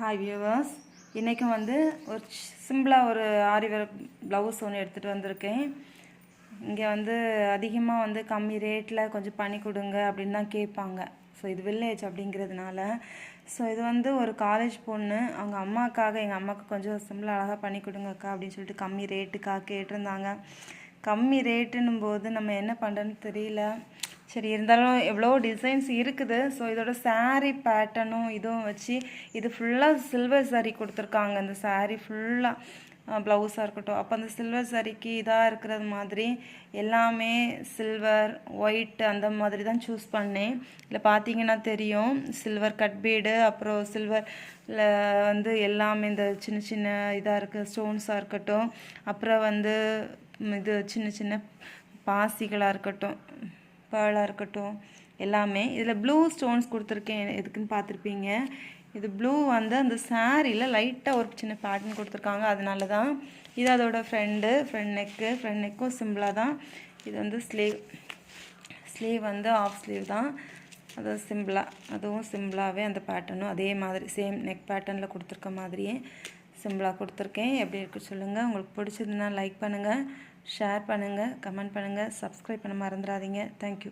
Hi viewers, இன்றைக்கும் ஒரு சிம்பிளாக ஒரு ஆரி ஒர்க் ப்ளவுஸ் ஒன்று எடுத்துகிட்டு வந்திருக்கேன். இங்கே அதிகமாக கம்மி ரேட்டில் கொஞ்சம் பண்ணி கொடுங்க அப்படின்னு தான் கேட்பாங்க. ஸோ இது வில்லேஜ் அப்படிங்கிறதுனால ஸோ இது ஒரு காலேஜ் பொண்ணு அவங்க அம்மாக்காக, எங்கள் அம்மாவுக்கு கொஞ்சம் சிம்பிளாக அழகாக பண்ணி கொடுங்கக்கா அப்படின்னு சொல்லிட்டு கம்மி ரேட்டுக்காக கேட்டிருந்தாங்க. கம்மி ரேட்டுன்னும் போது நம்ம என்ன பண்ணுறதுன்னு தெரியல. சரி, இருந்தாலும் எவ்வளோ டிசைன்ஸ் இருக்குது. ஸோ இதோட சாரீ பேட்டர்னும் இதுவும் வச்சு இது ஃபுல்லாக சில்வர் சாரீ கொடுத்துருக்காங்க. இந்த சாரீ ஃபுல்லாக ப்ளவுஸாக இருக்கட்டும். அப்போ அந்த சில்வர் சாரீக்கு இதாக இருக்கிறது மாதிரி எல்லாமே சில்வர் ஒயிட் அந்த மாதிரி தான் சூஸ் பண்ணேன். இல்லை பார்த்தீங்கன்னா தெரியும், சில்வர் கட் பீடு, அப்புறம் சில்வரில் எல்லாமே இந்த சின்ன சின்ன இதாக இருக்குது ஸ்டோன்ஸாக இருக்கட்டும், அப்புறம் இது சின்ன சின்ன பாசிகளாக இருக்கட்டும், பேர்லாக இருக்கட்டும், எல்லாமே இதில் ப்ளூ ஸ்டோன்ஸ் கொடுத்துருக்கேன். எதுக்குன்னு பார்த்துருப்பீங்க. இது ப்ளூ அந்த சாரியில் லைட்டாக ஒரு சின்ன பேட்டர்ன் கொடுத்துருக்காங்க. அதனால தான் இது அதோட ஃப்ரண்ட் நெக்கும் சிம்பிளாக தான். இது ஸ்லீவ் ஆஃப் ஸ்லீவ் தான். அதுவும் சிம்பிளாகவே அந்த பேட்டர்னும் அதே மாதிரி சேம் நெக் பேட்டர்னில் கொடுத்துருக்க மாதிரியே சிம்பிளாக கொடுத்துருக்கேன். எப்படி இருக்குது சொல்லுங்கள். உங்களுக்கு பிடிச்சதுன்னா லைக் பண்ணுங்கள், ஷேர் பண்ணுங்கள், கமெண்ட் பண்ணுங்கள், சப்ஸ்கிரைப் பண்ண மறந்துடாதீங்க. தேங்க்யூ.